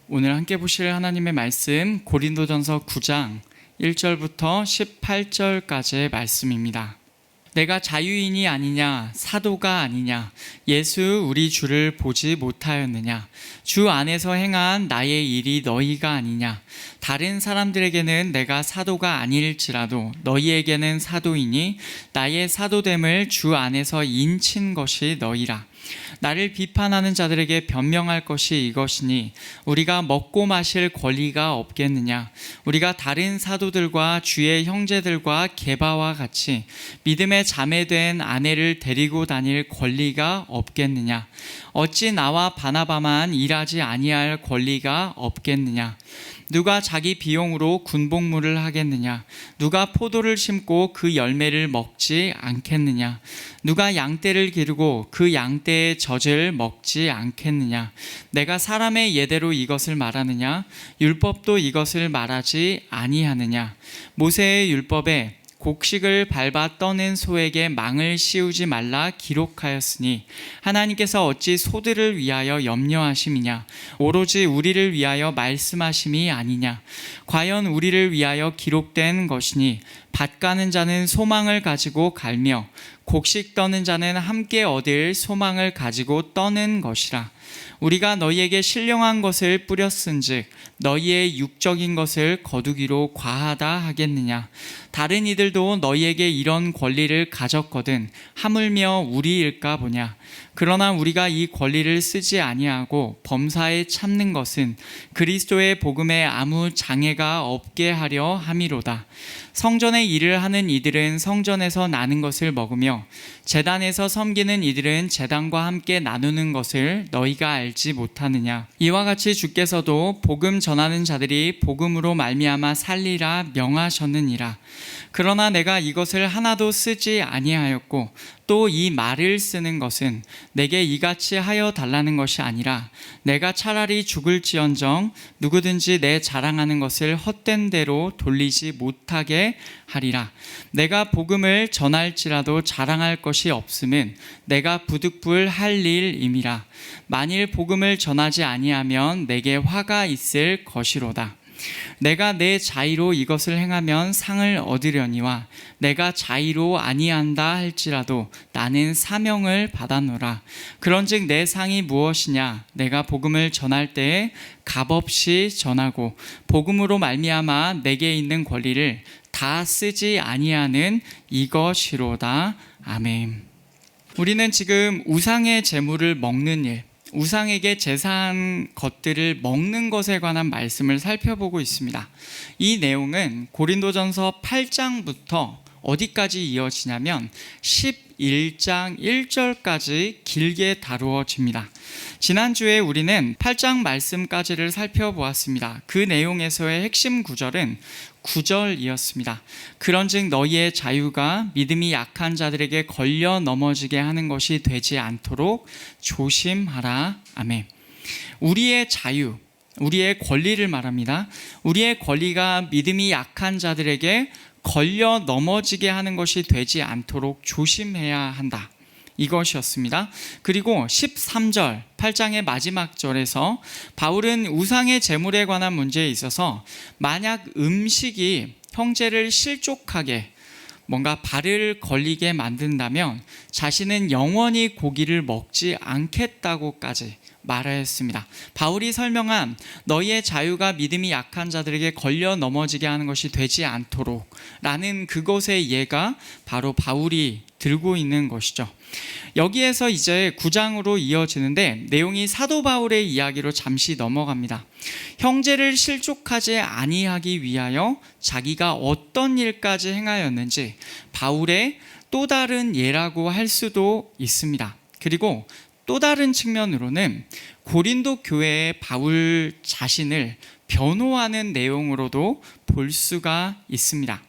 오늘 함께 보실 하나님의 말씀 고린도전서 9장 1절부터 18절까지의 말씀입니다. 내가 자유인이 아니냐, 사도가 아니냐, 예수 우리 주를 보지 못하였느냐, 주 안에서 행한 나의 일이 너희가 아니냐, 다른 사람들에게는 내가 사도가 아닐지라도 너희에게는 사도이니 나의 사도됨을 주 안에서 인친 것이 너희라. 나를 비판하는 자들에게 변명할 것이 이것이니 우리가 먹고 마실 권리가 없겠느냐? 우리가 다른 사도들과 주의 형제들과 게바와 같이 믿음의 자매된 아내를 데리고 다닐 권리가 없겠느냐? 어찌 나와 바나바만 일하지 아니할 권리가 없겠느냐? 누가 자기 비용으로 군복무를 하겠느냐? 누가 포도를 심고 그 열매를 먹지 않겠느냐? 누가 양떼를 기르고 그 양떼의 젖을 먹지 않겠느냐? 내가 사람의 예대로 이것을 말하느냐? 율법도 이것을 말하지 아니하느냐? 모세의 율법에 곡식을 밟아 떠는 소에게 망을 씌우지 말라 기록하였으니 하나님께서 어찌 소들을 위하여 염려하심이냐? 오로지 우리를 위하여 말씀하심이 아니냐? 과연 우리를 위하여 기록된 것이니 밭 가는 자는 소망을 가지고 갈며 곡식 떠는 자는 함께 얻을 소망을 가지고 떠는 것이라. 우리가 너희에게 신령한 것을 뿌렸은즉 너희의 육적인 것을 거두기로 과하다 하겠느냐? 다른 이들도 너희에게 이런 권리를 가졌거든 하물며 우리일까 보냐? 그러나 우리가 이 권리를 쓰지 아니하고 범사에 참는 것은 그리스도의 복음에 아무 장애가 없게 하려 함이로다. 성전의 일을 하는 이들은 성전에서 나는 것을 먹으며 제단에서 섬기는 이들은 제단과 함께 나누는 것을 너희가 알지 못하느냐? 이와 같이 주께서도 복음 전하는 자들이 복음으로 말미암아 살리라 명하셨느니라. 그러나 내가 이것을 하나도 쓰지 아니하였고 또 이 말을 쓰는 것은 내게 이같이 하여 달라는 것이 아니라 내가 차라리 죽을지언정 누구든지 내 자랑하는 것을 헛된 대로 돌리지 못하게 하리라. 내가 복음을 전할지라도 자랑할 것이 없음은 내가 부득불할 일임이라. 만일 복음을 전하지 아니하면 내게 화가 있을 것이로다. 내가 내 자의로 이것을 행하면 상을 얻으려니와 내가 자의로 아니한다 할지라도 나는 사명을 받았노라. 그런즉 내 상이 무엇이냐? 내가 복음을 전할 때에 값없이 전하고 복음으로 말미암아 내게 있는 권리를 다 쓰지 아니하는 이것이로다. 아멘. 우리는 지금 우상의 제물을 먹는 일, 우상에게 제사한 것들을 먹는 것에 관한 말씀을 살펴보고 있습니다. 이 내용은 고린도전서 8장부터 어디까지 이어지냐면 11장 1절까지 길게 다루어집니다. 지난주에 우리는 8장 말씀까지를 살펴보았습니다. 그 내용에서의 핵심 구절은 9절이었습니다. 그런즉 너희의 자유가 믿음이 약한 자들에게 걸려 넘어지게 하는 것이 되지 않도록 조심하라. 아멘. 우리의 자유, 우리의 권리를 말합니다. 우리의 권리가 믿음이 약한 자들에게 걸려 넘어지게 하는 것이 되지 않도록 조심해야 한다. 이것이었습니다. 그리고 13절, 8장의 마지막 절에서 바울은 우상의 제물에 관한 문제에 있어서 만약 음식이 형제를 실족하게 뭔가 발을 걸리게 만든다면 자신은 영원히 고기를 먹지 않겠다고까지 말하였습니다. 바울이 설명한 너희의 자유가 믿음이 약한 자들에게 걸려 넘어지게 하는 것이 되지 않도록 라는 그것의 예가 바로 바울이 들고 있는 것이죠. 여기에서 이제 9장으로 이어지는데 내용이 사도 바울의 이야기로 잠시 넘어갑니다. 형제를 실족하지 아니하기 위하여 자기가 어떤 일까지 행하였는지 바울의 또 다른 예라고 할 수도 있습니다. 그리고 또 다른 측면으로는 고린도 교회의 바울 자신을 변호하는 내용으로도 볼 수가 있습니다.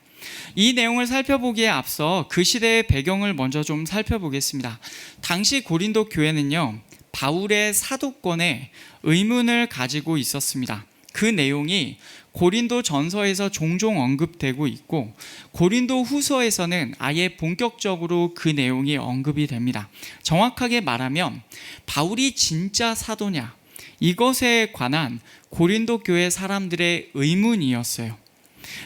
이 내용을 살펴보기에 앞서 그 시대의 배경을 먼저 좀 살펴보겠습니다. 당시 고린도 교회는요, 바울의 사도권에 의문을 가지고 있었습니다. 그 내용이 고린도 전서에서 종종 언급되고 있고 고린도 후서에서는 아예 본격적으로 그 내용이 언급이 됩니다. 정확하게 말하면 바울이 진짜 사도냐, 이것에 관한 고린도 교회 사람들의 의문이었어요.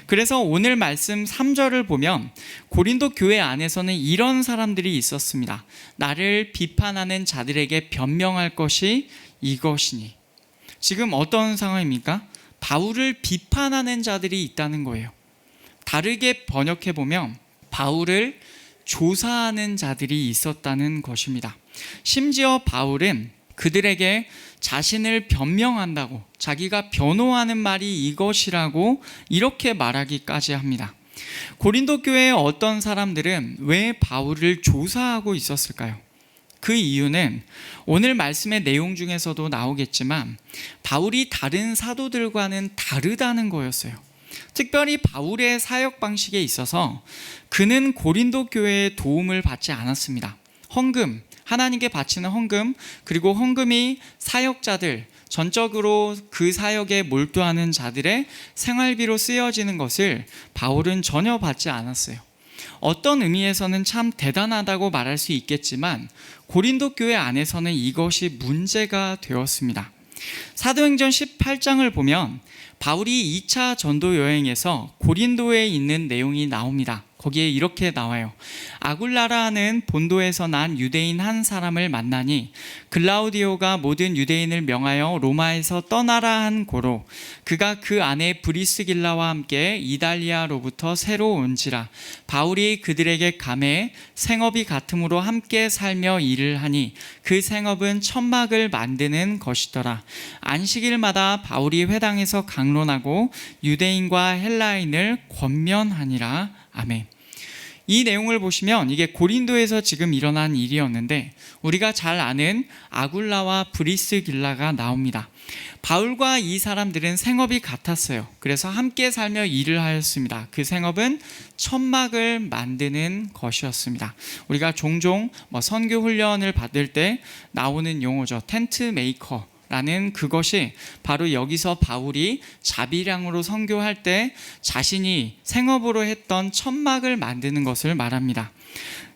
그래서 오늘 말씀 3절을 보면 고린도 교회 안에서는 이런 사람들이 있었습니다. 나를 비판하는 자들에게 변명할 것이 이것이니. 지금 어떤 상황입니까? 바울을 비판하는 자들이 있다는 거예요. 다르게 번역해 보면 바울을 조사하는 자들이 있었다는 것입니다. 심지어 바울은 그들에게 자신을 변명한다고, 자기가 변호하는 말이 이것이라고 이렇게 말하기까지 합니다. 고린도 교회의 어떤 사람들은 왜 바울을 조사하고 있었을까요? 그 이유는 오늘 말씀의 내용 중에서도 나오겠지만 바울이 다른 사도들과는 다르다는 거였어요. 특별히 바울의 사역 방식에 있어서 그는 고린도 교회의 도움을 받지 않았습니다. 헌금, 하나님께 바치는 헌금, 그리고 헌금이 사역자들, 전적으로 그 사역에 몰두하는 자들의 생활비로 쓰여지는 것을 바울은 전혀 받지 않았어요. 어떤 의미에서는 참 대단하다고 말할 수 있겠지만 고린도 교회 안에서는 이것이 문제가 되었습니다. 사도행전 18장을 보면 바울이 2차 전도 여행에서 고린도에 있는 내용이 나옵니다. 거기에 이렇게 나와요. 아굴라라는 본도에서 난 유대인 한 사람을 만나니 글라우디오가 모든 유대인을 명하여 로마에서 떠나라 한 고로 그가 그 아내 브리스길라와 함께 이달리아로부터 새로 온지라. 바울이 그들에게 감해 생업이 같음으로 함께 살며 일을 하니 그 생업은 천막을 만드는 것이더라. 안식일마다 바울이 회당에서 강론하고 유대인과 헬라인을 권면하니라. 아멘. 이 내용을 보시면 이게 고린도에서 지금 일어난 일이었는데 우리가 잘 아는 아굴라와 브리스길라가 나옵니다. 바울과 이 사람들은 생업이 같았어요. 그래서 함께 살며 일을 하였습니다. 그 생업은 천막을 만드는 것이었습니다. 우리가 종종 선교 훈련을 받을 때 나오는 용어죠. 텐트 메이커 라는 그것이 바로 여기서 바울이 자비량으로 선교할 때 자신이 생업으로 했던 천막을 만드는 것을 말합니다.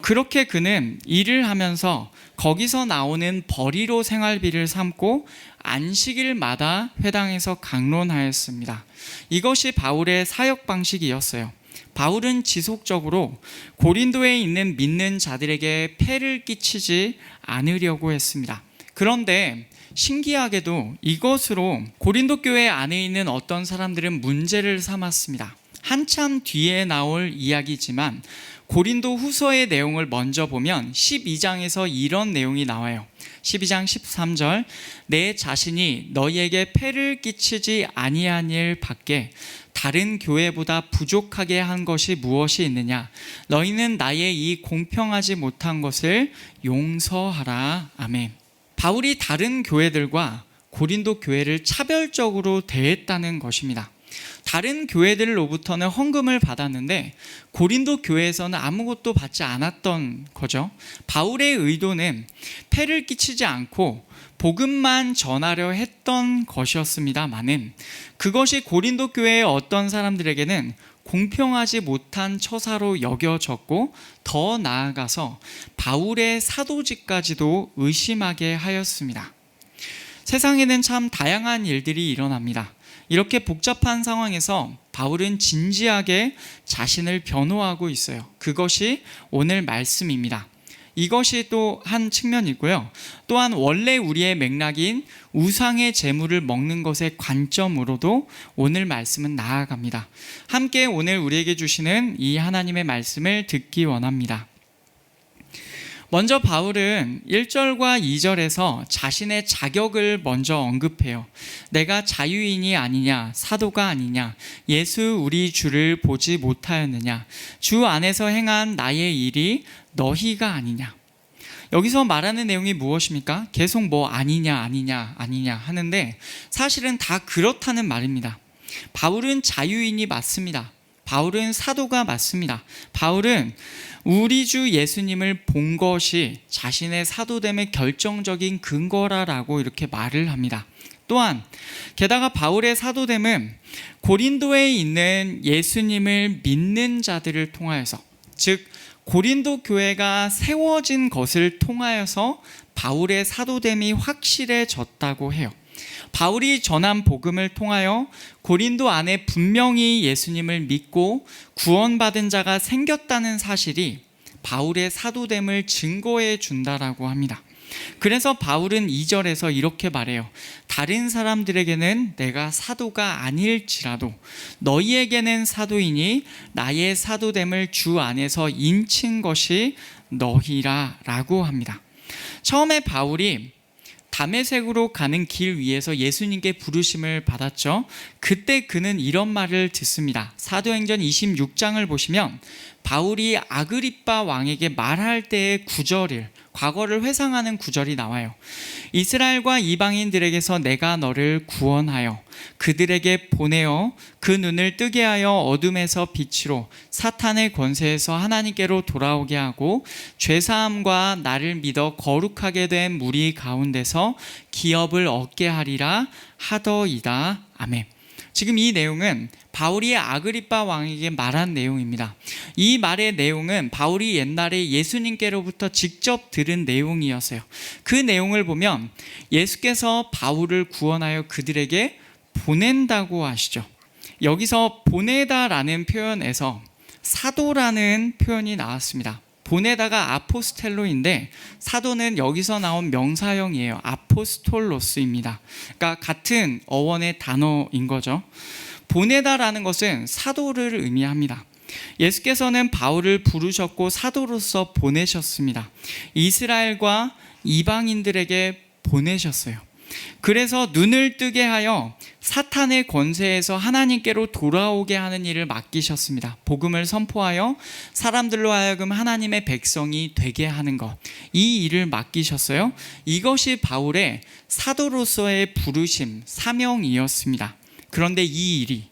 그렇게 그는 일을 하면서 거기서 나오는 벌이로 생활비를 삼고 안식일마다 회당에서 강론하였습니다. 이것이 바울의 사역 방식이었어요. 바울은 지속적으로 고린도에 있는 믿는 자들에게 폐를 끼치지 않으려고 했습니다. 그런데 신기하게도 이것으로 고린도 교회 안에 있는 어떤 사람들은 문제를 삼았습니다. 한참 뒤에 나올 이야기지만 고린도 후서의 내용을 먼저 보면 12장에서 이런 내용이 나와요. 12장 13절 내 자신이 너희에게 폐를 끼치지 아니한 일 밖에 다른 교회보다 부족하게 한 것이 무엇이 있느냐. 너희는 나의 이 공평하지 못한 것을 용서하라. 아멘. 바울이 다른 교회들과 고린도 교회를 차별적으로 대했다는 것입니다. 다른 교회들로부터는 헌금을 받았는데 고린도 교회에서는 아무것도 받지 않았던 거죠. 바울의 의도는 폐를 끼치지 않고 복음만 전하려 했던 것이었습니다마는 그것이 고린도 교회의 어떤 사람들에게는 공평하지 못한 처사로 여겨졌고 더 나아가서 바울의 사도직까지도 의심하게 하였습니다. 세상에는 참 다양한 일들이 일어납니다. 이렇게 복잡한 상황에서 바울은 진지하게 자신을 변호하고 있어요. 그것이 오늘 말씀입니다. 이것이 또 한 측면이고요. 또한 원래 우리의 맥락인 우상의 제물을 먹는 것의 관점으로도 오늘 말씀은 나아갑니다. 함께 오늘 우리에게 주시는 이 하나님의 말씀을 듣기 원합니다. 먼저 바울은 1절과 2절에서 자신의 자격을 먼저 언급해요. 내가 자유인이 아니냐, 사도가 아니냐, 예수 우리 주를 보지 못하였느냐, 주 안에서 행한 나의 일이 너희가 아니냐. 여기서 말하는 내용이 무엇입니까? 계속 아니냐 하는데 사실은 다 그렇다는 말입니다. 바울은 자유인이 맞습니다. 바울은 사도가 맞습니다. 바울은 우리 주 예수님을 본 것이 자신의 사도됨의 결정적인 근거라고 이렇게 말을 합니다. 또한 게다가 바울의 사도됨은 고린도에 있는 예수님을 믿는 자들을 통하여서, 즉 고린도 교회가 세워진 것을 통하여서 바울의 사도됨이 확실해졌다고 해요. 바울이 전한 복음을 통하여 고린도 안에 분명히 예수님을 믿고 구원받은 자가 생겼다는 사실이 바울의 사도됨을 증거해 준다라고 합니다. 그래서 바울은 2절에서 이렇게 말해요. 다른 사람들에게는 내가 사도가 아닐지라도 너희에게는 사도이니 나의 사도됨을 주 안에서 인친 것이 너희라 라고 합니다. 처음에 바울이 다메섹으로 가는 길 위에서 예수님께 부르심을 받았죠. 그때 그는 이런 말을 듣습니다. 사도행전 26장을 보시면 바울이 아그리빠 왕에게 말할 때의 구절을, 과거를 회상하는 구절이 나와요. 이스라엘과 이방인들에게서 내가 너를 구원하여 그들에게 보내어 그 눈을 뜨게 하여 어둠에서 빛으로 사탄의 권세에서 하나님께로 돌아오게 하고 죄사함과 나를 믿어 거룩하게 된 무리 가운데서 기업을 얻게 하리라 하더이다. 아멘. 지금 이 내용은 바울이 아그리빠 왕에게 말한 내용입니다. 이 말의 내용은 바울이 옛날에 예수님께로부터 직접 들은 내용이었어요. 그 내용을 보면 예수께서 바울을 구원하여 그들에게 보낸다고 하시죠. 여기서 보내다라는 표현에서 사도라는 표현이 나왔습니다. 보내다가 아포스텔로인데 사도는 여기서 나온 명사형이에요. 아포스톨로스입니다. 그러니까 같은 어원의 단어인 거죠. 보내다라는 것은 사도를 의미합니다. 예수께서는 바울을 부르셨고 사도로서 보내셨습니다. 이스라엘과 이방인들에게 보내셨어요. 그래서 눈을 뜨게 하여 사탄의 권세에서 하나님께로 돌아오게 하는 일을 맡기셨습니다. 복음을 선포하여 사람들로 하여금 하나님의 백성이 되게 하는 것, 이 일을 맡기셨어요. 이것이 바울의 사도로서의 부르심, 사명이었습니다. 그런데 이 일이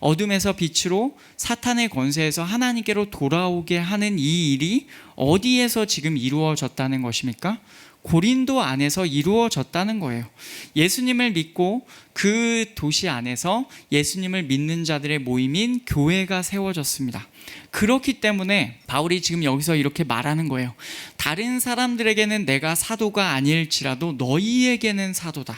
어둠에서 빛으로 사탄의 권세에서 하나님께로 돌아오게 하는 이 일이 어디에서 지금 이루어졌다는 것입니까? 고린도 안에서 이루어졌다는 거예요. 예수님을 믿고 그 도시 안에서 예수님을 믿는 자들의 모임인 교회가 세워졌습니다. 그렇기 때문에 바울이 지금 여기서 이렇게 말하는 거예요. 다른 사람들에게는 내가 사도가 아닐지라도 너희에게는 사도다.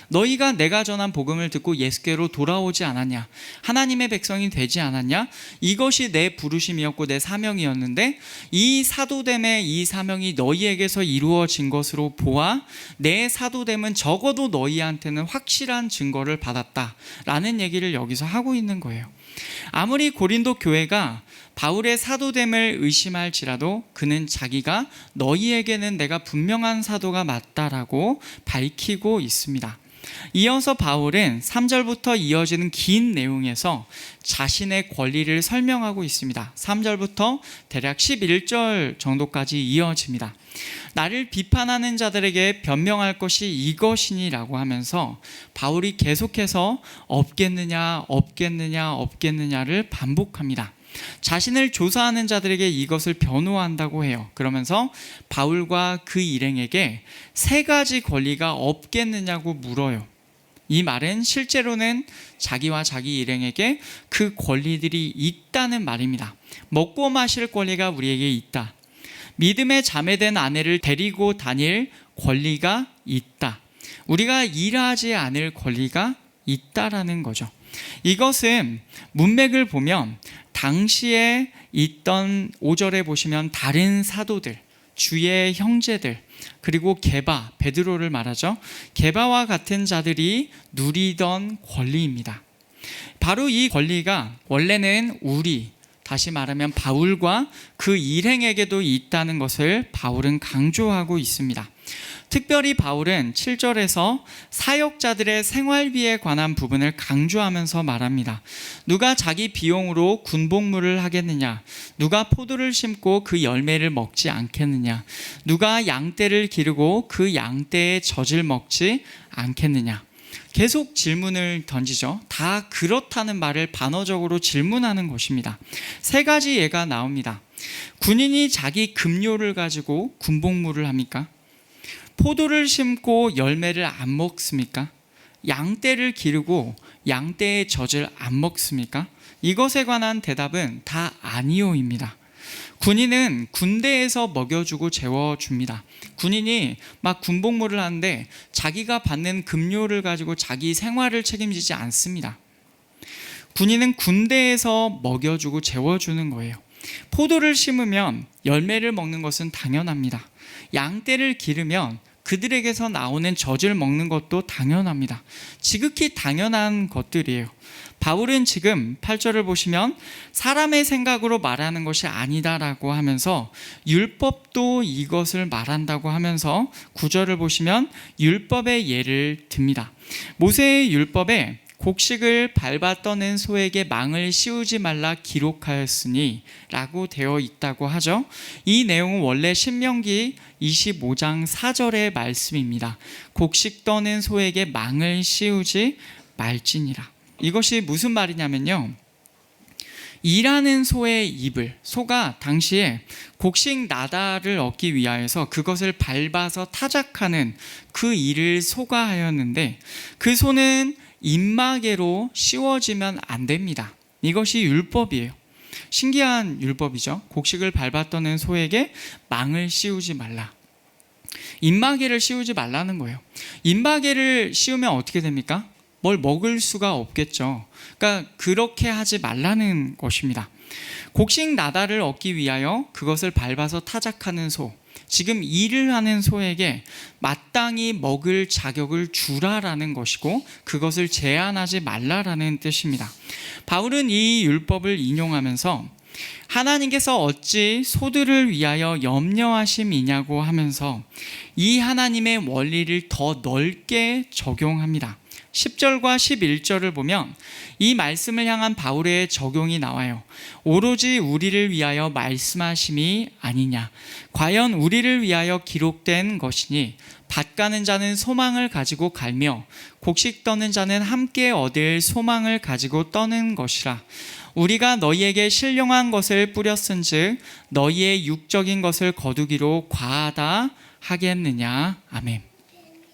너희가 내가 전한 복음을 듣고 예수께로 돌아오지 않았냐? 하나님의 백성이 되지 않았냐? 이것이 내 부르심이었고 내 사명이었는데 이 사도됨의 이 사명이 너희에게서 이루어진 것으로 보아 내 사도됨은 적어도 너희한테는 확실한 증거를 받았다라는 얘기를 여기서 하고 있는 거예요. 아무리 고린도 교회가 바울의 사도됨을 의심할지라도 그는 자기가 너희에게는 내가 분명한 사도가 맞다라고 밝히고 있습니다. 이어서 바울은 3절부터 이어지는 긴 내용에서 자신의 권리를 설명하고 있습니다. 3절부터 대략 11절 정도까지 이어집니다. 나를 비판하는 자들에게 변명할 것이 이것이니라고 하면서 바울이 계속해서 없겠느냐를 반복합니다. 자신을 조사하는 자들에게 이것을 변호한다고 해요. 그러면서 바울과 그 일행에게 세 가지 권리가 없겠느냐고 물어요. 이 말은 실제로는 자기와 자기 일행에게 그 권리들이 있다는 말입니다. 먹고 마실 권리가 우리에게 있다. 믿음의 자매된 아내를 데리고 다닐 권리가 있다. 우리가 일하지 않을 권리가 있다라는 거죠. 이것은 문맥을 보면 당시에 있던 5절에 보시면 다른 사도들, 주의 형제들, 그리고 게바, 베드로를 말하죠. 게바와 같은 자들이 누리던 권리입니다. 바로 이 권리가 원래는 다시 말하면 바울과 그 일행에게도 있다는 것을 바울은 강조하고 있습니다. 특별히 바울은 7절에서 사역자들의 생활비에 관한 부분을 강조하면서 말합니다. 누가 자기 비용으로 군복무를 하겠느냐? 누가 포도를 심고 그 열매를 먹지 않겠느냐? 누가 양떼를 기르고 그 양떼의 젖을 먹지 않겠느냐? 계속 질문을 던지죠. 다 그렇다는 말을 반어적으로 질문하는 것입니다. 세 가지 예가 나옵니다. 군인이 자기 급료를 가지고 군복무를 합니까? 포도를 심고 열매를 안 먹습니까? 양떼를 기르고 양떼의 젖을 안 먹습니까? 이것에 관한 대답은 다 아니오입니다. 군인은 군대에서 먹여주고 재워줍니다. 군인이 막 군복무를 하는데 자기가 받는 급료를 가지고 자기 생활을 책임지지 않습니다. 군인은 군대에서 먹여주고 재워주는 거예요. 포도를 심으면 열매를 먹는 것은 당연합니다. 양떼를 기르면 그들에게서 나오는 젖을 먹는 것도 당연합니다. 지극히 당연한 것들이에요. 바울은 지금 8절을 보시면 사람의 생각으로 말하는 것이 아니다라고 하면서 율법도 이것을 말한다고 하면서 9절을 보시면 율법의 예를 듭니다. 모세의 율법에 곡식을 밟아 떠는 소에게 망을 씌우지 말라 기록하였으니 라고 되어 있다고 하죠. 이 내용은 원래 신명기 25장 4절의 말씀입니다. 곡식 떠는 소에게 망을 씌우지 말지니라. 이것이 무슨 말이냐면요, 일하는 소의 입을, 소가 당시에 곡식 나다를 얻기 위하여서 그것을 밟아서 타작하는 그 일을 소가 하였는데 그 소는 입마개로 씌워지면 안 됩니다. 이것이 율법이에요. 신기한 율법이죠. 곡식을 밟아 떠는 소에게 망을 씌우지 말라. 입마개를 씌우지 말라는 거예요. 입마개를 씌우면 어떻게 됩니까? 뭘 먹을 수가 없겠죠. 그러니까 그렇게 하지 말라는 것입니다. 곡식 나다를 얻기 위하여 그것을 밟아서 타작하는 소, 지금 일을 하는 소에게 마땅히 먹을 자격을 주라라는 것이고 그것을 제한하지 말라라는 뜻입니다. 바울은 이 율법을 인용하면서 하나님께서 어찌 소들을 위하여 염려하심이냐고 하면서 이 하나님의 원리를 더 넓게 적용합니다. 10절과 11절을 보면 이 말씀을 향한 바울의 적용이 나와요. 오로지 우리를 위하여 말씀하심이 아니냐. 과연 우리를 위하여 기록된 것이니 밭 가는 자는 소망을 가지고 갈며 곡식 떠는 자는 함께 얻을 소망을 가지고 떠는 것이라. 우리가 너희에게 신령한 것을 뿌렸은즉 너희의 육적인 것을 거두기로 과하다 하겠느냐. 아멘.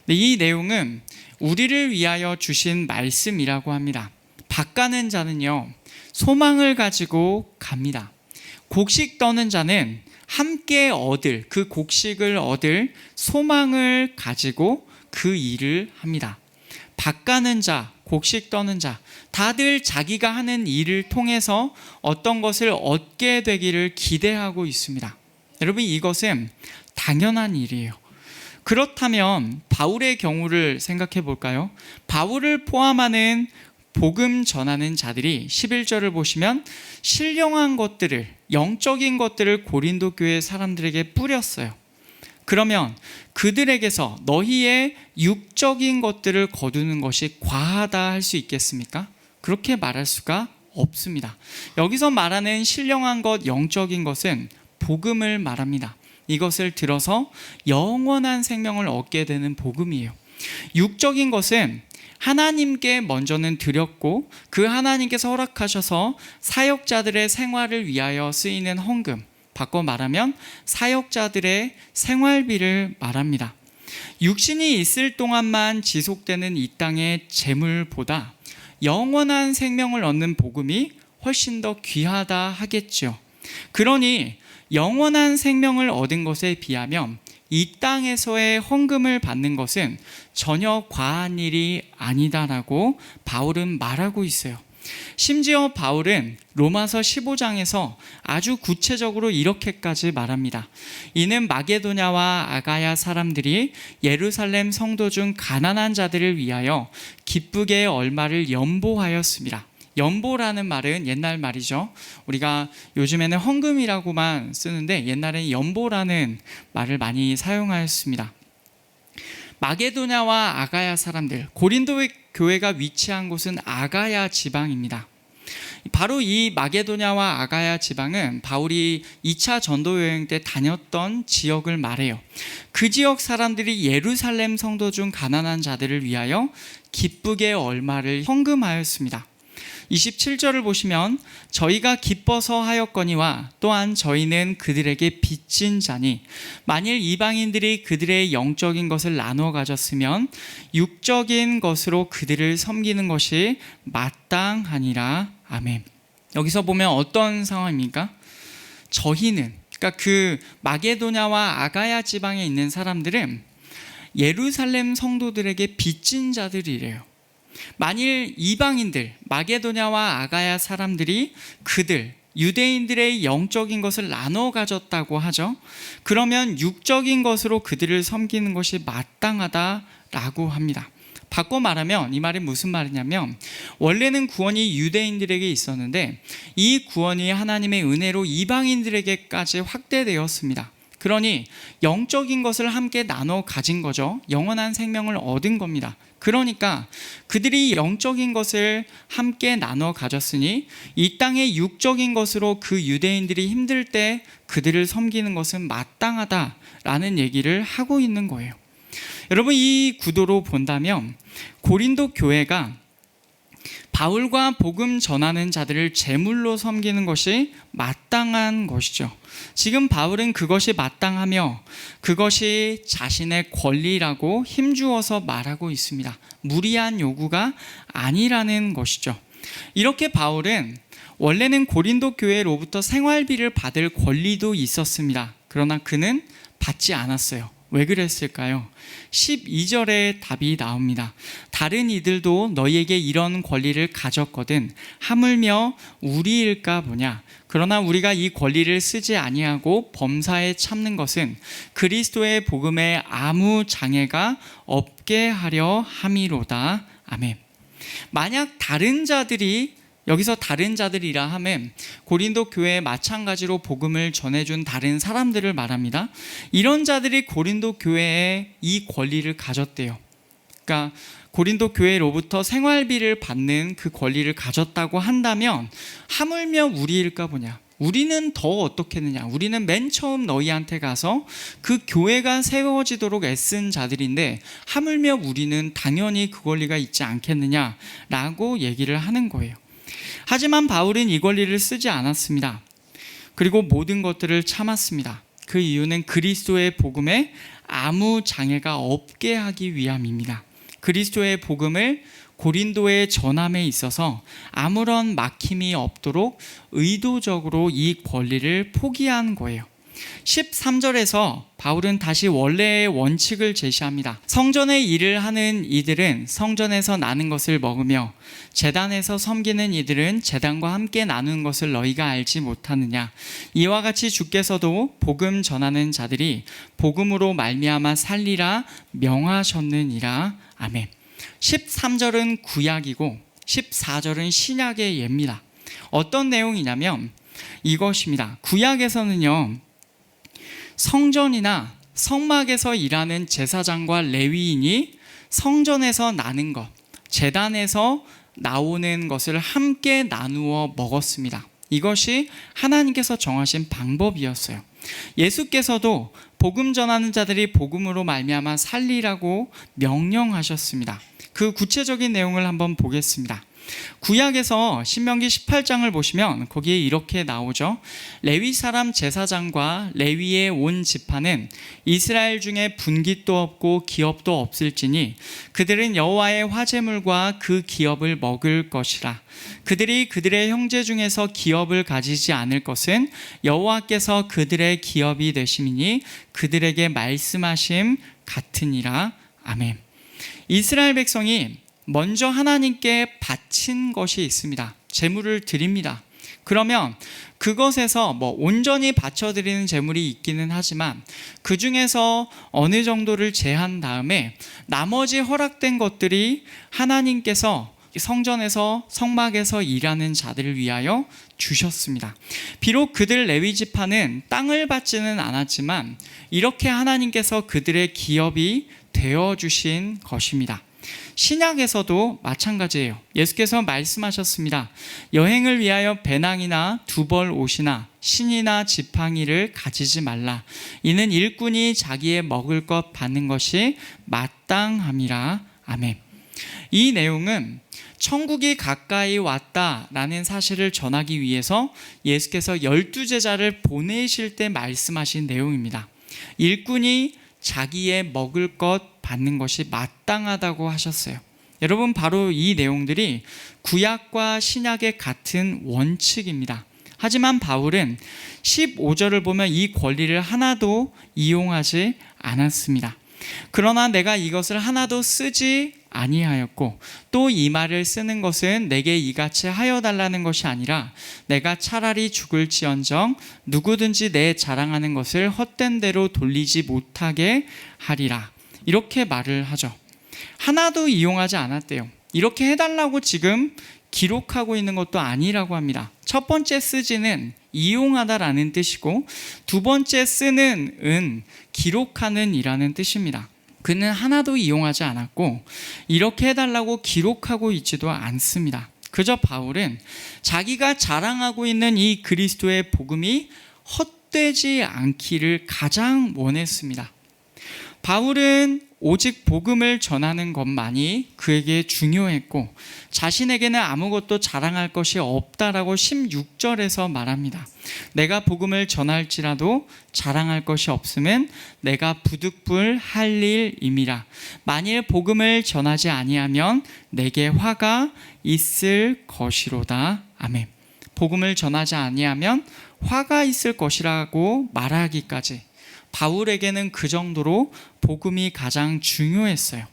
이 내용은 우리를 위하여 주신 말씀이라고 합니다. 밭 가는 자는요, 소망을 가지고 갑니다. 곡식 떠는 자는 함께 얻을, 그 곡식을 얻을 소망을 가지고 그 일을 합니다. 밭 가는 자, 곡식 떠는 자, 다들 자기가 하는 일을 통해서 어떤 것을 얻게 되기를 기대하고 있습니다. 여러분, 이것은 당연한 일이에요. 그렇다면 바울의 경우를 생각해 볼까요? 바울을 포함하는 복음 전하는 자들이 11절을 보시면 신령한 것들을, 영적인 것들을 고린도 교회 사람들에게 뿌렸어요. 그러면 그들에게서 너희의 육적인 것들을 거두는 것이 과하다 할 수 있겠습니까? 그렇게 말할 수가 없습니다. 여기서 말하는 신령한 것, 영적인 것은 복음을 말합니다. 이것을 들어서 영원한 생명을 얻게 되는 복음이에요. 육적인 것은 하나님께 먼저는 드렸고 그 하나님께서 허락하셔서 사역자들의 생활을 위하여 쓰이는 헌금, 바꿔 말하면 사역자들의 생활비를 말합니다. 육신이 있을 동안만 지속되는 이 땅의 재물보다 영원한 생명을 얻는 복음이 훨씬 더 귀하다 하겠죠. 그러니 영원한 생명을 얻은 것에 비하면 이 땅에서의 헌금을 받는 것은 전혀 과한 일이 아니다라고 바울은 말하고 있어요. 심지어 바울은 로마서 15장에서 아주 구체적으로 이렇게까지 말합니다. 이는 마게도냐와 아가야 사람들이 예루살렘 성도 중 가난한 자들을 위하여 기쁘게 얼마를 연보하였습니다. 연보라는 말은 옛날 말이죠. 우리가 요즘에는 헌금이라고만 쓰는데 옛날에는 연보라는 말을 많이 사용하였습니다. 마게도냐와 아가야 사람들, 고린도 교회가 위치한 곳은 아가야 지방입니다. 바로 이 마게도냐와 아가야 지방은 바울이 2차 전도 여행 때 다녔던 지역을 말해요. 그 지역 사람들이 예루살렘 성도 중 가난한 자들을 위하여 기쁘게 얼마를 헌금하였습니다. 27절을 보시면 저희가 기뻐서 하였거니와 또한 저희는 그들에게 빚진 자니 만일 이방인들이 그들의 영적인 것을 나누어 가졌으면 육적인 것으로 그들을 섬기는 것이 마땅하니라. 아멘. 여기서 보면 어떤 상황입니까? 저희는, 그러니까 그 마게도냐와 아가야 지방에 있는 사람들은 예루살렘 성도들에게 빚진 자들이래요. 만일 이방인들, 마게도냐와 아가야 사람들이 그들, 유대인들의 영적인 것을 나눠 가졌다고 하죠. 그러면 육적인 것으로 그들을 섬기는 것이 마땅하다라고 합니다. 바꿔 말하면 이 말이 무슨 말이냐면, 원래는 구원이 유대인들에게 있었는데 이 구원이 하나님의 은혜로 이방인들에게까지 확대되었습니다. 그러니 영적인 것을 함께 나눠 가진 거죠. 영원한 생명을 얻은 겁니다. 그러니까 그들이 영적인 것을 함께 나눠 가졌으니 이 땅의 육적인 것으로 그 유대인들이 힘들 때 그들을 섬기는 것은 마땅하다라는 얘기를 하고 있는 거예요. 여러분, 이 구도로 본다면 고린도 교회가 바울과 복음 전하는 자들을 제물로 섬기는 것이 마땅한 것이죠. 지금 바울은 그것이 마땅하며 그것이 자신의 권리라고 힘주어서 말하고 있습니다. 무리한 요구가 아니라는 것이죠. 이렇게 바울은 원래는 고린도 교회로부터 생활비를 받을 권리도 있었습니다. 그러나 그는 받지 않았어요. 왜 그랬을까요? 12절에 답이 나옵니다. 다른 이들도 너희에게 이런 권리를 가졌거든 하물며 우리일까 보냐. 그러나 우리가 이 권리를 쓰지 아니하고 범사에 참는 것은 그리스도의 복음에 아무 장애가 없게 하려 함이로다. 아멘. 만약 다른 자들이, 여기서 다른 자들이라 하면 고린도 교회에 마찬가지로 복음을 전해준 다른 사람들을 말합니다. 이런 자들이 고린도 교회에 이 권리를 가졌대요. 그러니까 고린도 교회로부터 생활비를 받는 그 권리를 가졌다고 한다면 하물며 우리일까 보냐. 우리는 더 어떻겠느냐. 우리는 맨 처음 너희한테 가서 그 교회가 세워지도록 애쓴 자들인데 하물며 우리는 당연히 그 권리가 있지 않겠느냐라고 얘기를 하는 거예요. 하지만 바울은 이 권리를 쓰지 않았습니다. 그리고 모든 것들을 참았습니다. 그 이유는 그리스도의 복음에 아무 장애가 없게 하기 위함입니다. 그리스도의 복음을 고린도에 전함에 있어서 아무런 막힘이 없도록 의도적으로 이 권리를 포기한 거예요. 13절에서 바울은 다시 원래의 원칙을 제시합니다. 성전의 일을 하는 이들은 성전에서 나는 것을 먹으며 제단에서 섬기는 이들은 제단과 함께 나누는 것을 너희가 알지 못하느냐. 이와 같이 주께서도 복음 전하는 자들이 복음으로 말미암아 살리라 명하셨느니라. 아멘. 13절은 구약이고 14절은 신약의 예입니다. 어떤 내용이냐면 이것입니다. 구약에서는요, 성전이나 성막에서 일하는 제사장과 레위인이 성전에서 나는 것, 제단에서 나오는 것을 함께 나누어 먹었습니다. 이것이 하나님께서 정하신 방법이었어요. 예수께서도 복음 전하는 자들이 복음으로 말미암아 살리라고 명령하셨습니다. 그 구체적인 내용을 한번 보겠습니다. 구약에서 신명기 18장을 보시면 거기에 이렇게 나오죠. 레위 사람 제사장과 레위의 온 지파는 이스라엘 중에 분깃도 없고 기업도 없을지니 그들은 여호와의 화제물과 그 기업을 먹을 것이라. 그들이 그들의 형제 중에서 기업을 가지지 않을 것은 여호와께서 그들의 기업이 되심이니 그들에게 말씀하심 같으니라. 아멘. 이스라엘 백성이 먼저 하나님께 바친 것이 있습니다. 제물을 드립니다. 그러면 그것에서 온전히 바쳐드리는 제물이 있기는 하지만 그 중에서 어느 정도를 제한 다음에 나머지 허락된 것들이 하나님께서 성전에서 성막에서 일하는 자들을 위하여 주셨습니다. 비록 그들 레위 지파는 땅을 받지는 않았지만 이렇게 하나님께서 그들의 기업이 되어주신 것입니다. 신약에서도 마찬가지예요. 예수께서 말씀하셨습니다. 여행을 위하여 배낭이나 두벌 옷이나 신이나 지팡이를 가지지 말라. 이는 일꾼이 자기의 먹을 것 받는 것이 마땅함이라. 아멘. 이 내용은 천국이 가까이 왔다라는 사실을 전하기 위해서 예수께서 12제자를 보내실 때 말씀하신 내용입니다. 일꾼이 자기의 먹을 것 받는 것이 마땅하다고 하셨어요. 여러분, 바로 이 내용들이 구약과 신약의 같은 원칙입니다. 하지만 바울은 15절을 보면 이 권리를 하나도 이용하지 않았습니다. 그러나 내가 이것을 하나도 쓰지 아니하였고 또 이 말을 쓰는 것은 내게 이같이 하여 달라는 것이 아니라 내가 차라리 죽을지언정 누구든지 내 자랑하는 것을 헛된 대로 돌리지 못하게 하리라. 이렇게 말을 하죠. 하나도 이용하지 않았대요. 이렇게 해달라고 지금 기록하고 있는 것도 아니라고 합니다. 첫 번째 쓰지는 이용하다라는 뜻이고 두 번째 쓰는 은 기록하는 이라는 뜻입니다. 그는 하나도 이용하지 않았고 이렇게 해달라고 기록하고 있지도 않습니다. 그저 바울은 자기가 자랑하고 있는 이 그리스도의 복음이 헛되지 않기를 가장 원했습니다. 바울은 오직 복음을 전하는 것만이 그에게 중요했고 자신에게는 아무것도 자랑할 것이 없다라고 16절에서 말합니다. 내가 복음을 전할지라도 자랑할 것이 없음은 내가 부득불할 일임이라. 만일 복음을 전하지 아니하면 내게 화가 있을 것이로다. 아멘. 복음을 전하지 아니하면 화가 있을 것이라고 말하기까지 바울에게는 그 정도로 복음이 가장 중요했어요.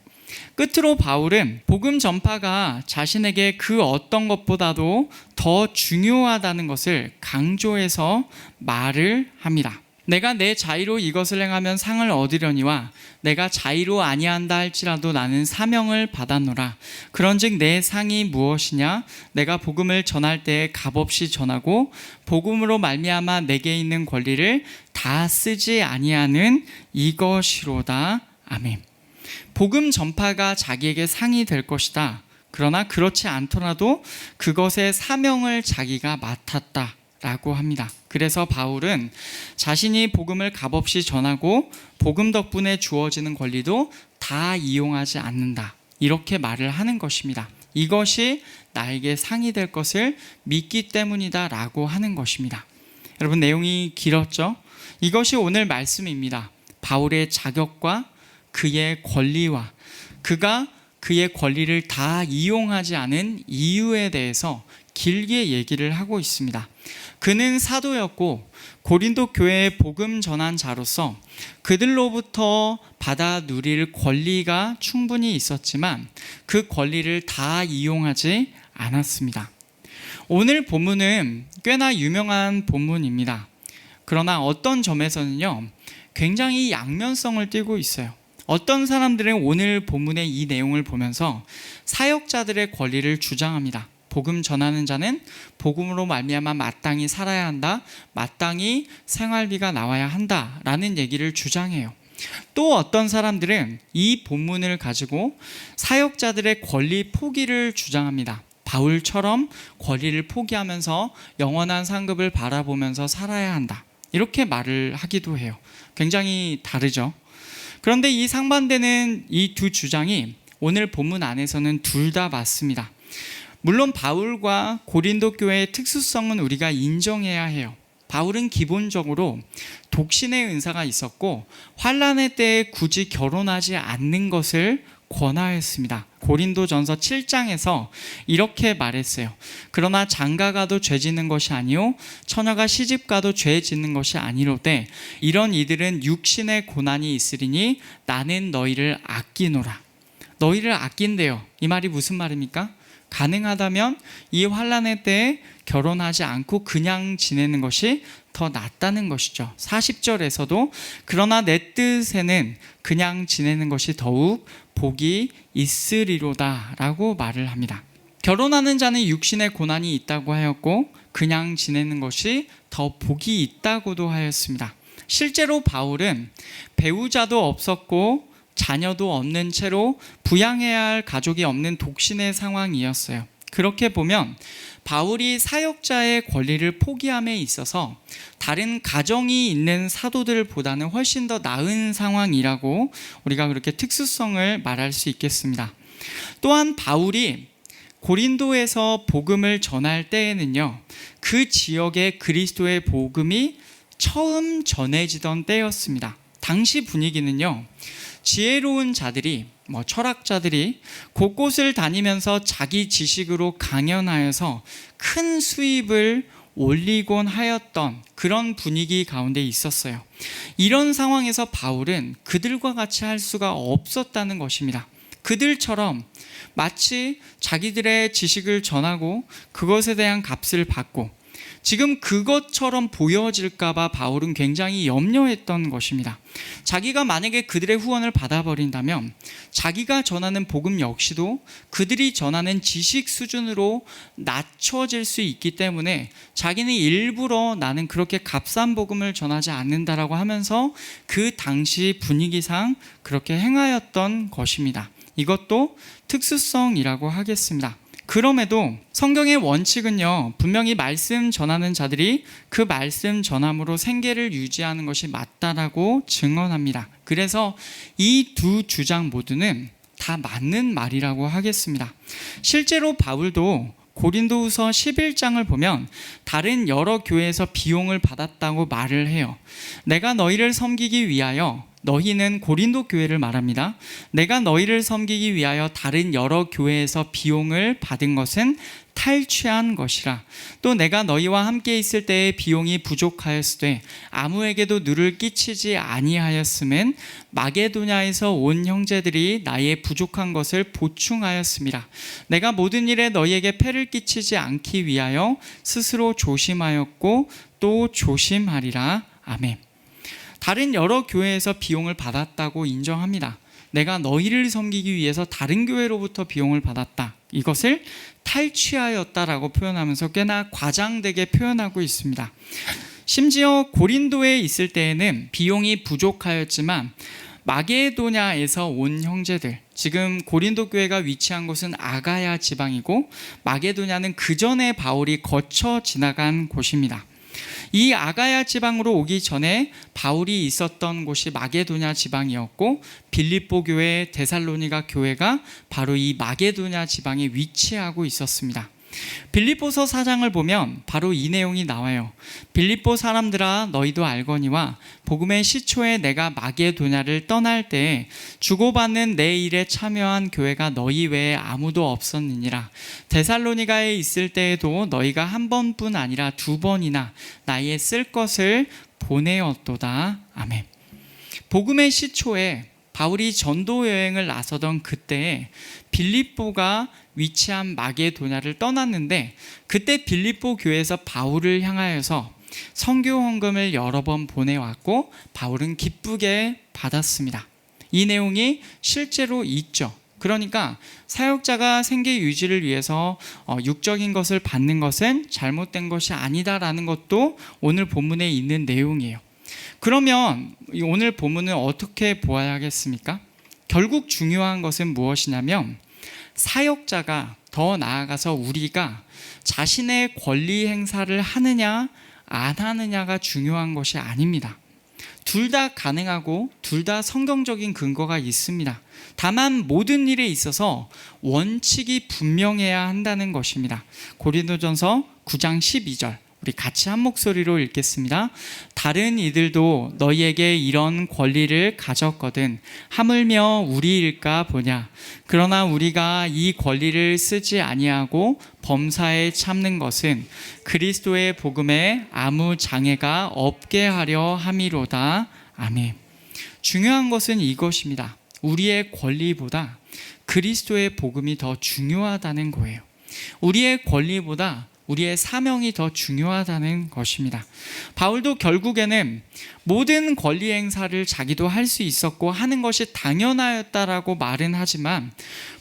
끝으로 바울은 복음 전파가 자신에게 그 어떤 것보다도 더 중요하다는 것을 강조해서 말을 합니다. 내가 내 자의로 이것을 행하면 상을 얻으려니와 내가 자의로 아니한다 할지라도 나는 사명을 받았노라. 그런즉 내 상이 무엇이냐? 내가 복음을 전할 때에 값없이 전하고 복음으로 말미암아 내게 있는 권리를 다 쓰지 아니하는 이것이로다. 아멘. 복음 전파가 자기에게 상이 될 것이다. 그러나 그렇지 않더라도 그것의 사명을 자기가 맡았다 라고 합니다. 그래서 바울은 자신이 복음을 값없이 전하고 복음 덕분에 주어지는 권리도 다 이용하지 않는다, 이렇게 말을 하는 것입니다. 이것이 나에게 상이 될 것을 믿기 때문이다 라고 하는 것입니다. 여러분, 내용이 길었죠? 이것이 오늘 말씀입니다. 바울의 자격과 그의 권리와 그가 그의 권리를 다 이용하지 않은 이유에 대해서 길게 얘기를 하고 있습니다. 그는 사도였고 고린도 교회의 복음 전한 자로서 그들로부터 받아 누릴 권리가 충분히 있었지만 그 권리를 다 이용하지 않았습니다. 오늘 본문은 꽤나 유명한 본문입니다. 그러나 어떤 점에서는요, 굉장히 양면성을 띠고 있어요. 어떤 사람들은 오늘 본문의 이 내용을 보면서 사역자들의 권리를 주장합니다. 복음 전하는 자는 복음으로 말미암아 마땅히 살아야 한다, 마땅히 생활비가 나와야 한다라는 얘기를 주장해요. 또 어떤 사람들은 이 본문을 가지고 사역자들의 권리 포기를 주장합니다. 바울처럼 권리를 포기하면서 영원한 상급을 바라보면서 살아야 한다, 이렇게 말을 하기도 해요. 굉장히 다르죠. 그런데 이 상반되는 이 두 주장이 오늘 본문 안에서는 둘 다 맞습니다. 물론 바울과 고린도 교회의 특수성은 우리가 인정해야 해요. 바울은 기본적으로 독신의 은사가 있었고 환난의 때에 굳이 결혼하지 않는 것을 권하였습니다. 고린도전서 7장에서 이렇게 말했어요. 그러나 장가가도 죄 짓는 것이 아니요 처녀가 시집가도 죄 짓는 것이 아니로되 이런 이들은 육신의 고난이 있으리니 나는 너희를 아끼노라. 너희를 아낀대요. 이 말이 무슨 말입니까? 가능하다면 이 환난의 때에 결혼하지 않고 그냥 지내는 것이 더 낫다는 것이죠. 40절에서도 그러나 내 뜻에는 그냥 지내는 것이 더욱 복이 있으리로다 라고 말을 합니다. 결혼하는 자는 육신의 고난이 있다고 하였고 그냥 지내는 것이 더 복이 있다고도 하였습니다. 실제로 바울은 배우자도 없었고 자녀도 없는 채로 부양해야 할 가족이 없는 독신의 상황이었어요. 그렇게 보면 바울이 사역자의 권리를 포기함에 있어서 다른 가정이 있는 사도들보다는 훨씬 더 나은 상황이라고 우리가 그렇게 특수성을 말할 수 있겠습니다. 또한 바울이 고린도에서 복음을 전할 때에는요, 그 지역에 그리스도의 복음이 처음 전해지던 때였습니다. 당시 분위기는요, 지혜로운 자들이 철학자들이 곳곳을 다니면서 자기 지식으로 강연하여서 큰 수입을 올리곤 하였던 그런 분위기 가운데 있었어요. 이런 상황에서 바울은 그들과 같이 할 수가 없었다는 것입니다. 그들처럼 마치 자기들의 지식을 전하고 그것에 대한 값을 받고 지금 그것처럼 보여질까봐 바울은 굉장히 염려했던 것입니다. 자기가 만약에 그들의 후원을 받아버린다면 자기가 전하는 복음 역시도 그들이 전하는 지식 수준으로 낮춰질 수 있기 때문에 자기는 일부러 나는 그렇게 값싼 복음을 전하지 않는다라고 하면서 그 당시 분위기상 그렇게 행하였던 것입니다. 이것도 특수성이라고 하겠습니다. 그럼에도 성경의 원칙은요, 분명히 말씀 전하는 자들이 그 말씀 전함으로 생계를 유지하는 것이 맞다라고 증언합니다. 그래서 이 두 주장 모두는 다 맞는 말이라고 하겠습니다. 실제로 바울도 고린도후서 11장을 보면 다른 여러 교회에서 비용을 받았다고 말을 해요. 내가 너희를 섬기기 위하여, 너희는 고린도 교회를 말합니다. 내가 너희를 섬기기 위하여 다른 여러 교회에서 비용을 받은 것은 탈취한 것이라. 또 내가 너희와 함께 있을 때의 비용이 부족하였으되 아무에게도 누를 끼치지 아니하였음은 마게도냐에서 온 형제들이 나의 부족한 것을 보충하였습니다. 내가 모든 일에 너희에게 폐를 끼치지 않기 위하여 스스로 조심하였고 또 조심하리라. 아멘. 다른 여러 교회에서 비용을 받았다고 인정합니다. 내가 너희를 섬기기 위해서 다른 교회로부터 비용을 받았다. 이것을 탈취하였다라고 표현하면서 꽤나 과장되게 표현하고 있습니다. 심지어 고린도에 있을 때에는 비용이 부족하였지만 마게도냐에서 온 형제들, 지금 고린도 교회가 위치한 곳은 아가야 지방이고 마게도냐는 그 전에 바울이 거쳐 지나간 곳입니다. 이 아가야 지방으로 오기 전에 바울이 있었던 곳이 마게도냐 지방이었고 빌립보 교회, 데살로니가 교회가 바로 이 마게도냐 지방에 위치하고 있었습니다. 빌립보서 4장을 보면 바로 이 내용이 나와요. 빌립보 사람들아 너희도 알거니와 복음의 시초에 내가 마게도냐를 떠날 때에 주고받는 내 일에 참여한 교회가 너희 외에 아무도 없었느니라. 데살로니가에 있을 때에도 너희가 한 번뿐 아니라 두 번이나 나의 쓸 것을 보내었도다. 아멘. 복음의 시초에 바울이 전도 여행을 나서던 그때에 빌립보가 위치한 마게도냐를 떠났는데 그때 빌립보 교회에서 바울을 향하여서 선교 헌금을 여러 번 보내왔고 바울은 기쁘게 받았습니다. 이 내용이 실제로 있죠. 그러니까 사역자가 생계 유지를 위해서 육적인 것을 받는 것은 잘못된 것이 아니다라는 것도 오늘 본문에 있는 내용이에요. 그러면 오늘 본문은 어떻게 보아야겠습니까? 결국 중요한 것은 무엇이냐면 사역자가 더 나아가서 우리가 자신의 권리 행사를 하느냐 안 하느냐가 중요한 것이 아닙니다. 둘 다 가능하고 둘 다 성경적인 근거가 있습니다. 다만 모든 일에 있어서 원칙이 분명해야 한다는 것입니다. 고린도전서 9장 12절 우리 같이 한 목소리로 읽겠습니다. 다른 이들도 너희에게 이런 권리를 가졌거든 하물며 우리일까 보냐. 그러나 우리가 이 권리를 쓰지 아니하고 범사에 참는 것은 그리스도의 복음에 아무 장애가 없게 하려 함이로다. 아멘. 중요한 것은 이것입니다. 우리의 권리보다 그리스도의 복음이 더 중요하다는 거예요. 우리의 권리보다 우리의 사명이 더 중요하다는 것입니다. 바울도 결국에는 모든 권리 행사를 자기도 할 수 있었고 하는 것이 당연하였다라고 말은 하지만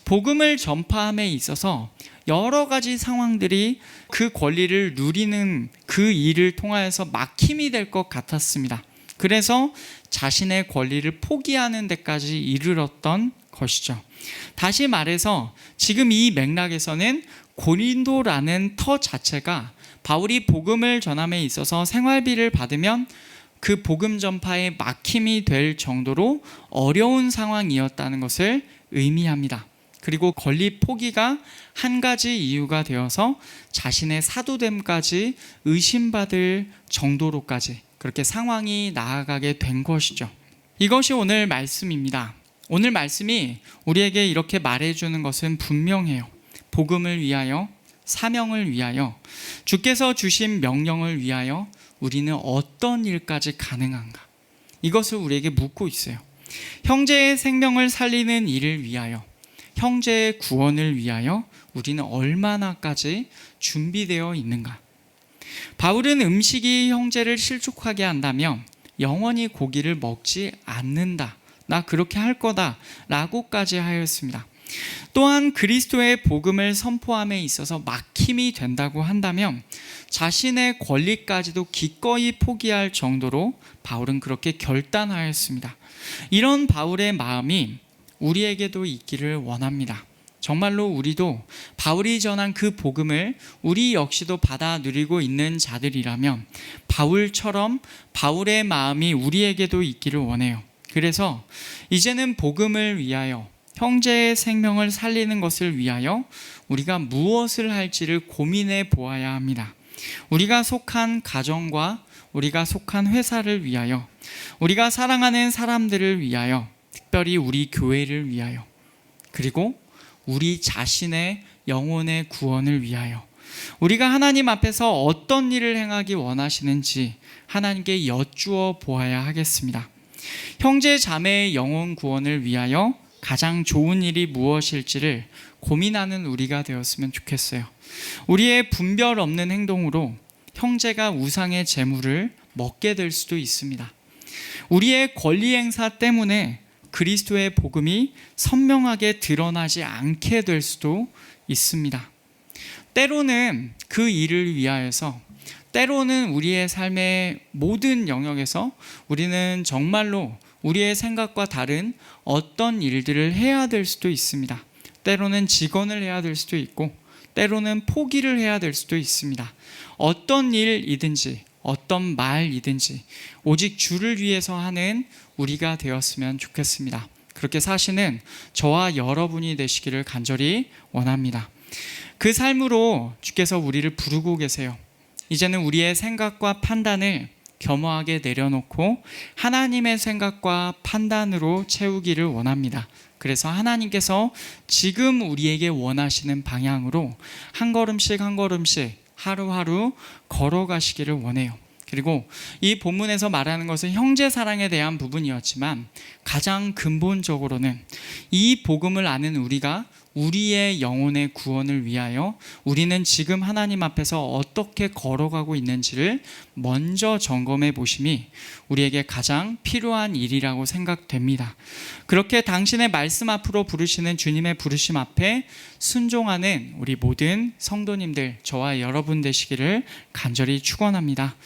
복음을 전파함에 있어서 여러 가지 상황들이 그 권리를 누리는 그 일을 통하여서 막힘이 될 것 같았습니다. 그래서 자신의 권리를 포기하는 데까지 이르렀던 것이죠. 다시 말해서 지금 이 맥락에서는 고린도라는 터 자체가 바울이 복음을 전함에 있어서 생활비를 받으면 그 복음 전파에 막힘이 될 정도로 어려운 상황이었다는 것을 의미합니다. 그리고 권리 포기가 한 가지 이유가 되어서 자신의 사도됨까지 의심받을 정도로까지 그렇게 상황이 나아가게 된 것이죠. 이것이 오늘 말씀입니다. 오늘 말씀이 우리에게 이렇게 말해주는 것은 분명해요. 복음을 위하여 사명을 위하여, 주께서 주신 명령을 위하여 우리는 어떤 일까지 가능한가? 이것을 우리에게 묻고 있어요. 형제의 생명을 살리는 일을 위하여, 형제의 구원을 위하여 우리는 얼마나까지 준비되어 있는가? 바울은 음식이 형제를 실족하게 한다면 영원히 고기를 먹지 않는다, 나 그렇게 할 거다 라고까지 하였습니다. 또한 그리스도의 복음을 선포함에 있어서 막힘이 된다고 한다면 자신의 권리까지도 기꺼이 포기할 정도로 바울은 그렇게 결단하였습니다. 이런 바울의 마음이 우리에게도 있기를 원합니다. 정말로 우리도 바울이 전한 그 복음을 우리 역시도 받아 누리고 있는 자들이라면 바울처럼 바울의 마음이 우리에게도 있기를 원해요. 그래서 이제는 복음을 위하여, 형제의 생명을 살리는 것을 위하여 우리가 무엇을 할지를 고민해 보아야 합니다. 우리가 속한 가정과 우리가 속한 회사를 위하여, 우리가 사랑하는 사람들을 위하여, 특별히 우리 교회를 위하여, 그리고 우리 자신의 영혼의 구원을 위하여 우리가 하나님 앞에서 어떤 일을 행하기 원하시는지 하나님께 여쭈어 보아야 하겠습니다. 형제 자매의 영혼 구원을 위하여 가장 좋은 일이 무엇일지를 고민하는 우리가 되었으면 좋겠어요. 우리의 분별 없는 행동으로 형제가 우상의 재물을 먹게 될 수도 있습니다. 우리의 권리 행사 때문에 그리스도의 복음이 선명하게 드러나지 않게 될 수도 있습니다. 때로는 그 일을 위하여서, 때로는 우리의 삶의 모든 영역에서 우리는 정말로 우리의 생각과 다른 어떤 일들을 해야 될 수도 있습니다. 때로는 직언을 해야 될 수도 있고, 때로는 포기를 해야 될 수도 있습니다. 어떤 일이든지 어떤 말이든지 오직 주를 위해서 하는 우리가 되었으면 좋겠습니다. 그렇게 사시는 저와 여러분이 되시기를 간절히 원합니다. 그 삶으로 주께서 우리를 부르고 계세요. 이제는 우리의 생각과 판단을 겸허하게 내려놓고 하나님의 생각과 판단으로 채우기를 원합니다. 그래서 하나님께서 지금 우리에게 원하시는 방향으로 한 걸음씩 한 걸음씩 하루하루 걸어가시기를 원해요. 그리고 이 본문에서 말하는 것은 형제 사랑에 대한 부분이었지만 가장 근본적으로는 이 복음을 아는 우리가 우리의 영혼의 구원을 위하여 우리는 지금 하나님 앞에서 어떻게 걸어가고 있는지를 먼저 점검해 보심이 우리에게 가장 필요한 일이라고 생각됩니다. 그렇게 당신의 말씀 앞으로 부르시는 주님의 부르심 앞에 순종하는 우리 모든 성도님들, 저와 여러분 되시기를 간절히 축원합니다.